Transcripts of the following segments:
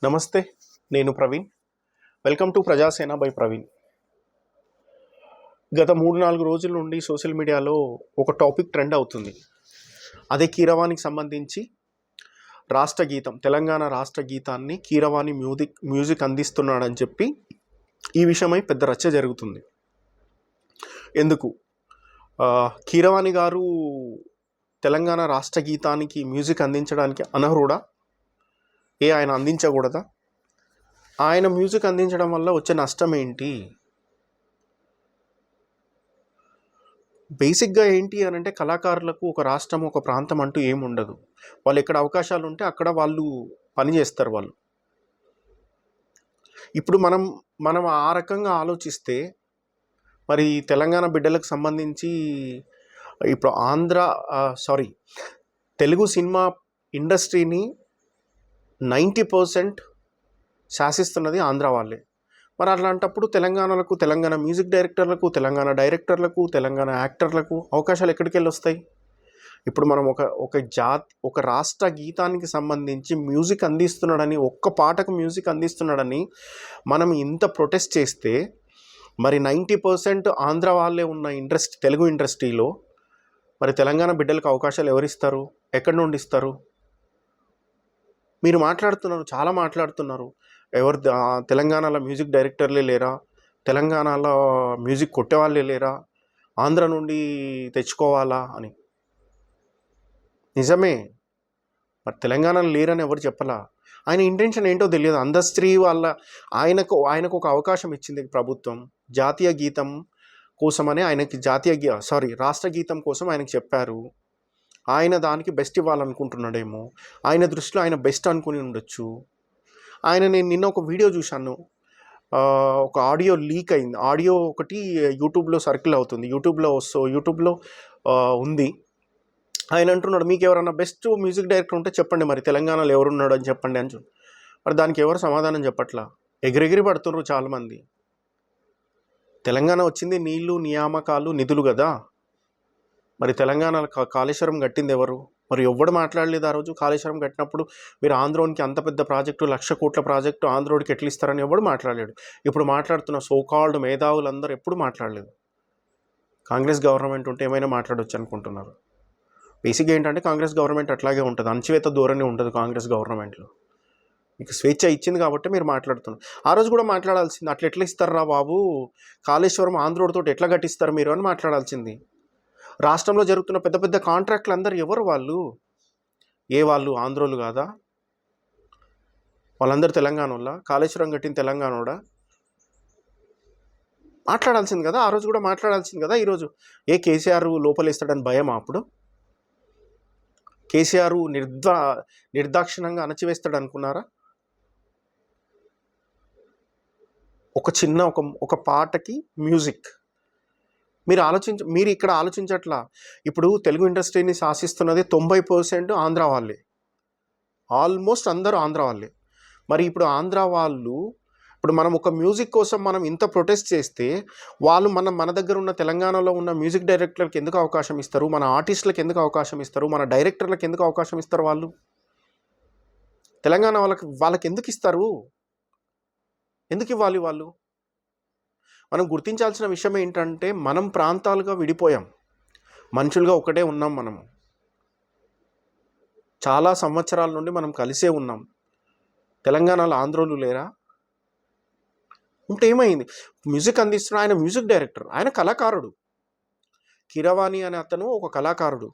నమస్తే. నేను Praveen. Welcome to Prajasena by Praveen. గత 3-4 రోజుల నుండి సోషల్ మీడియాలో ఒక టాపిక్ ట్రెండ్ అవుతుంది. అదే కీరవాణికి సంబంధించి రాష్ట్ర గీతం, తెలంగాణ రాష్ట్ర గీతాన్ని కీరవాణి మ్యూజిక్ అందిస్తున్నాడని చెప్పి ఈ విషయమై పెద్ద రచ్చ జరుగుతుంది. ఎందుకు కీరవాణి గారు తెలంగాణ రాష్ట్ర గీతానికి మ్యూజిక్ అందించడానికి అనర్హుడా? ఆయన అందించకూడదా? ఆయన మ్యూజిక్ అందించడం వల్ల వచ్చే నష్టం ఏంటి? బేసిక్గా ఏంటి అని అంటే, కళాకారులకు ఒక రాష్ట్రం, ఒక ప్రాంతం అంటూ ఏముండదు. వాళ్ళు ఎక్కడ అవకాశాలు ఉంటే అక్కడ వాళ్ళు పని చేస్తారు. వాళ్ళు ఇప్పుడు మనం ఆ రకంగా ఆలోచిస్తే మరి తెలంగాణ బిడ్డలకు సంబంధించి ఇప్పుడు తెలుగు సినిమా ఇండస్ట్రీని 90% శాసిస్తున్నది ఆంధ్ర వాళ్ళే. మరి అట్లాంటప్పుడు తెలంగాణ మ్యూజిక్ డైరెక్టర్లకు, తెలంగాణ డైరెక్టర్లకు, తెలంగాణ యాక్టర్లకు అవకాశాలు ఎక్కడికి వెళ్ళి వస్తాయి? ఇప్పుడు మనం ఒక రాష్ట్ర గీతానికి సంబంధించి మ్యూజిక్ అందిస్తున్నాడని, ఒక్క పాటకు మ్యూజిక్ అందిస్తున్నాడని మనం ఇంత ప్రొటెస్ట్ చేస్తే మరి 90% ఆంధ్ర వాళ్ళే ఉన్న తెలుగు ఇండస్ట్రీలో మరి తెలంగాణ బిడ్డలకు అవకాశాలు ఎవరిస్తారు? ఎక్కడి నుండి ఇస్తారు? మీరు చాలా మాట్లాడుతున్నారు. తెలంగాణలో మ్యూజిక్ డైరెక్టర్లే లేరా? తెలంగాణలో మ్యూజిక్ కొట్టేవాళ్ళే లేరా? ఆంధ్ర నుండి తెచ్చుకోవాలా అని. నిజమే, మరి తెలంగాణలో లేరని ఎవరు చెప్పలా. ఆయన ఇంటెన్షన్ ఏంటో తెలియదు. అందశ్రీ ఆయనకు ఒక అవకాశం ఇచ్చింది ప్రభుత్వం. జాతీయ గీతం కోసమని ఆయనకి రాష్ట్ర గీతం కోసం ఆయనకి చెప్పారు. ఆయన దానికి బెస్ట్ ఇవ్వాలనుకుంటున్నాడేమో. ఆయన దృష్టిలో ఆయన బెస్ట్ అనుకుని ఉండొచ్చు. నేను నిన్న ఒక వీడియో చూశాను. ఒక ఆడియో లీక్ అయింది. ఆడియో ఒకటి యూట్యూబ్లో సర్కిల్ అవుతుంది. యూట్యూబ్లో ఉంది. ఆయన అంటున్నాడు, మీకు ఎవరన్నా బెస్ట్ మ్యూజిక్ డైరెక్టర్ ఉంటే చెప్పండి, మరి తెలంగాణలో ఎవరున్నాడు అని చెప్పండి అని. మరి దానికి ఎవరు సమాధానం చెప్పట్లా. ఎగిరెగిరి పడుతున్నారు చాలామంది. తెలంగాణ వచ్చింది నీళ్లు, నియామకాలు, నిధులు కదా. మరి తెలంగాణ కాళేశ్వరం కట్టింది ఎవరు? మరి ఎవ్వడు మాట్లాడలేదు ఆ రోజు. కాళేశ్వరం కట్టినప్పుడు మీరు ఆంధ్రోనికి అంత పెద్ద ప్రాజెక్టు, 1,00,000 కోట్ల ప్రాజెక్టు ఆంధ్రోడికి ఎట్లా ఇస్తారని ఎవడు మాట్లాడలేడు. ఇప్పుడు మాట్లాడుతున్న సోకాల్డ్ మేధావులందరూ ఎప్పుడు మాట్లాడలేదు. కాంగ్రెస్ గవర్నమెంట్ ఉంటే ఏమైనా మాట్లాడవచ్చు అనుకుంటున్నారు. బేసిక్గా ఏంటంటే కాంగ్రెస్ గవర్నమెంట్ అట్లాగే ఉంటుంది. అణచివేత ధోరణి ఉంటుంది కాంగ్రెస్ గవర్నమెంట్లో. మీకు స్వేచ్ఛ ఇచ్చింది కాబట్టి మీరు మాట్లాడుతున్నారు. ఆ రోజు కూడా మాట్లాడాల్సింది, అట్లా ఎట్లా ఇస్తారా బాబు, కాళేశ్వరం ఆంధ్రోడితో ఎట్లా కట్టిస్తారు మీరు అని మాట్లాడాల్సింది. రాష్ట్రంలో జరుగుతున్న పెద్ద పెద్ద కాంట్రాక్టులు అందరూ ఎవరు? వాళ్ళు ఆంధ్రోలు కాదా? వాళ్ళందరూ తెలంగాణ వాళ్ళ? కాళేశ్వరం కట్టిన తెలంగాణోడా? మాట్లాడాల్సింది కదా. ఆ రోజు కూడా మాట్లాడాల్సింది కదా. ఈరోజు కేసీఆర్ లోపలేస్తాడని భయమా? అప్పుడు కేసీఆర్ నిర్దాక్షిణంగా అణచివేస్తాడు అనుకున్నారా? ఒక పాటకి మ్యూజిక్ మీరు ఇక్కడ ఆలోచించట్లా. ఇప్పుడు తెలుగు ఇండస్ట్రీని శాసిస్తున్నది 90% ఆంధ్ర వాళ్ళే. ఆల్మోస్ట్ అందరూ ఆంధ్ర వాళ్ళే. మరి ఇప్పుడు ఆంధ్ర వాళ్ళు, ఇప్పుడు మనం ఒక మ్యూజిక్ కోసం మనం ఇంత ప్రొటెస్ట్ చేస్తే వాళ్ళు మన దగ్గర ఉన్న తెలంగాణలో ఉన్న మ్యూజిక్ డైరెక్టర్లకు ఎందుకు అవకాశం ఇస్తారు? మన ఆర్టిస్టులకు ఎందుకు అవకాశం ఇస్తారు? మన డైరెక్టర్లకు ఎందుకు అవకాశం ఇస్తారు? వాళ్ళు తెలంగాణ వాళ్ళకి ఎందుకు ఇస్తారు? ఎందుకు ఇవ్వాలి వాళ్ళు? మనం గుర్తించాల్సిన విషయం ఏంటంటే, మనం ప్రాంతాలుగా విడిపోయాం, మనుషులుగా ఒకటే ఉన్నాం. మనము చాలా సంవత్సరాల నుండి మనం కలిసే ఉన్నాం. తెలంగాణలో ఆంధ్రోలు లేరా? ఉంటే ఏమైంది? మ్యూజిక్ అందిస్తున్న ఆయన మ్యూజిక్ డైరెక్టర్, ఆయన కళాకారుడు. కీరవాణి అనే అతను ఒక కళాకారుడు.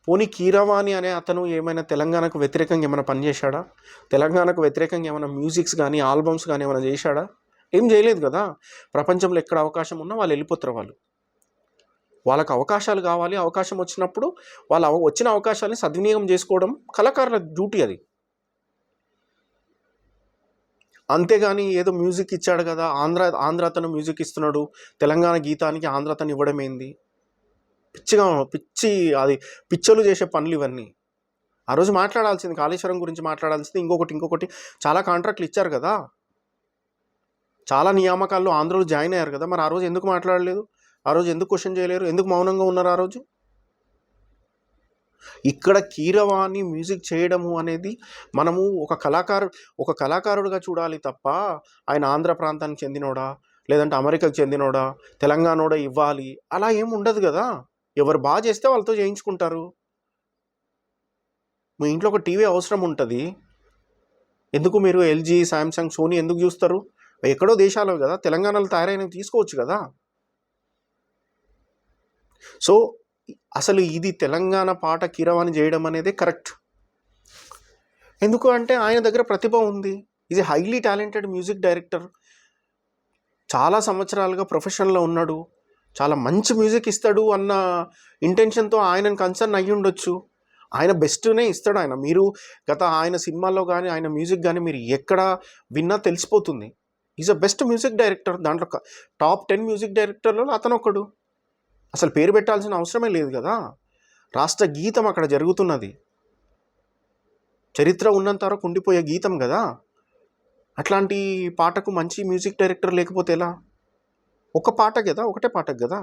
పోనీ కీరవాణి అనే అతను ఏమైనా తెలంగాణకు వ్యతిరేకంగా ఏమైనా పనిచేశాడా? తెలంగాణకు వ్యతిరేకంగా ఏమైనా మ్యూజిక్స్ కానీ, ఆల్బమ్స్ కానీ ఏమైనా చేశాడా? ఏం చేయలేదు కదా. ప్రపంచంలో ఎక్కడ అవకాశం ఉన్నా వాళ్ళు వెళ్ళిపోతారు. వాళ్ళకు అవకాశాలు కావాలి. అవకాశం వచ్చినప్పుడు వచ్చిన అవకాశాలని సద్వినియోగం చేసుకోవడం కళాకారుల డ్యూటీ అది. అంతేగాని ఏదో మ్యూజిక్ ఇచ్చాడు కదా, ఆంధ్ర అతను మ్యూజిక్ ఇస్తున్నాడు, తెలంగాణ గీతానికి ఆంధ్ర అతను ఇవ్వడం ఏంది? పిచ్చలు చేసే పనులు ఇవన్నీ. ఆ రోజు మాట్లాడాల్సింది కాళేశ్వరం గురించి మాట్లాడాల్సింది. ఇంకొకటి చాలా కాంట్రాక్ట్లు ఇచ్చారు కదా, చాలా నియామకాల్లో ఆంధ్రోలు జాయిన్ అయ్యారు కదా. మరి ఆ రోజు ఎందుకు మాట్లాడలేదు? ఆ రోజు ఎందుకు క్వశ్చన్ చేయలేరు? ఎందుకు మౌనంగా ఉన్నారు ఆ రోజు? ఇక్కడ కీరవాణి మ్యూజిక్ చేయడము అనేది మనము ఒక కళాకారుడిగా చూడాలి తప్ప ఆయన ఆంధ్ర ప్రాంతానికి చెందినోడా, లేదంటే అమెరికాకు చెందినోడా, తెలంగాణోడా ఇవ్వాలి అలా ఏమి ఉండదు కదా. ఎవరు బాగా చేస్తే వాళ్ళతో చేయించుకుంటారు. మీ ఇంట్లో ఒక టీవీ అవసరం ఉంటుంది, ఎందుకు మీరు ఎల్జీ, శాంసంగ్, సోనీ ఎందుకు చూస్తారు? ఎక్కడో దేశాలు కదా, తెలంగాణలో తయారైనవి తీసుకోవచ్చు కదా. సో అసలు ఇది తెలంగాణ పాట కీరవాణి చేయడం అనేది కరెక్ట్. ఎందుకు అంటే ఆయన దగ్గర ప్రతిభ ఉంది. Is a highly talented music director. చాలా సంవత్సరాలుగా ప్రొఫెషన్లో ఉన్నాడు. చాలా మంచి మ్యూజిక్ ఇస్తాడు అన్న ఇంటెన్షన్తో ఆయనను కన్సర్న్ అయ్యి ఉండొచ్చు. ఆయన బెస్ట్నే ఇస్తాడు ఆయన. మీరు ఆయన సినిమాల్లో కానీ ఆయన మ్యూజిక్ కానీ మీరు ఎక్కడ విన్నా తెలిసిపోతుంది. Is a best music director. దాంట్లో టాప్ 10 మ్యూజిక్ డైరెక్టర్లలో అతను ఒకడు. అసలు పేరు పెట్టాల్సిన అవసరమే లేదు కదా. రాష్ట్ర గీతం అక్కడ జరుగుతున్నది, చరిత్ర ఉన్నంత వరకు ఉండిపోయే గీతం కదా. అట్లాంటి పాటకు మంచి మ్యూజిక్ డైరెక్టర్ లేకపోతే ఎలా? ఒకటే పాటకు కదా.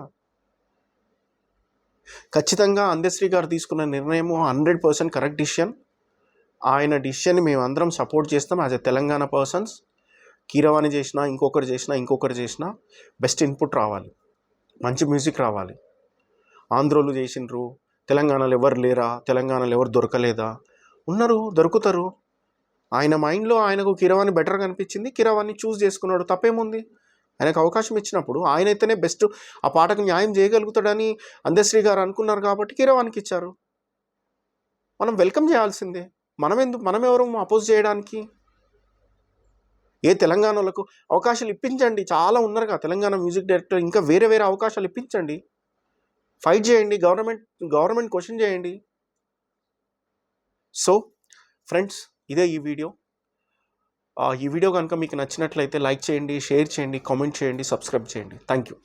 ఖచ్చితంగా అందశ్రీ గారు తీసుకున్న నిర్ణయం 100% కరెక్ట్ డిసిషన్. ఆయన డిసిషన్ని మేము అందరం సపోర్ట్ చేస్తాం as a Telangana persons. Keeravani చేసినా, ఇంకొకరు చేసినా బెస్ట్ ఇన్పుట్ రావాలి, మంచి మ్యూజిక్ రావాలి. ఆంధ్రోలు చేసిండ్రు, తెలంగాణలో ఎవరు లేరా, తెలంగాణలో ఎవరు దొరకలేదా? ఉన్నారు, దొరుకుతారు. ఆయన మైండ్లో ఆయనకు కీరవాణి బెటర్ కనిపించింది, కీరవాణి చూస్ చేసుకున్నాడు. తప్పేముంది? ఆయనకు అవకాశం ఇచ్చినప్పుడు ఆయనైతేనే బెస్ట్ ఆ పాటకు న్యాయం చేయగలుగుతాడని అందశ్రీ గారు అనుకున్నారు కాబట్టి కీరవాణికి ఇచ్చారు. మనం వెల్కమ్ చేయాల్సిందే. మనం ఎవరు అపోజ్ చేయడానికి? ఏ తెలంగాణలకు అవకాశాలు ఇప్పించండి. చాలా ఉన్నారు కదా తెలంగాణ మ్యూజిక్ డైరెక్టర్, ఇంకా వేరే అవకాశాలు ఇప్పించండి. ఫైట్ చేయండి, గవర్నమెంట్ క్వశ్చన్ చేయండి. సో ఫ్రెండ్స్, ఇదే ఈ వీడియో కనుక మీకు నచ్చినట్లయితే లైక్ చేయండి, షేర్ చేయండి, కామెంట్ చేయండి, సబ్స్క్రైబ్ చేయండి. Thank you.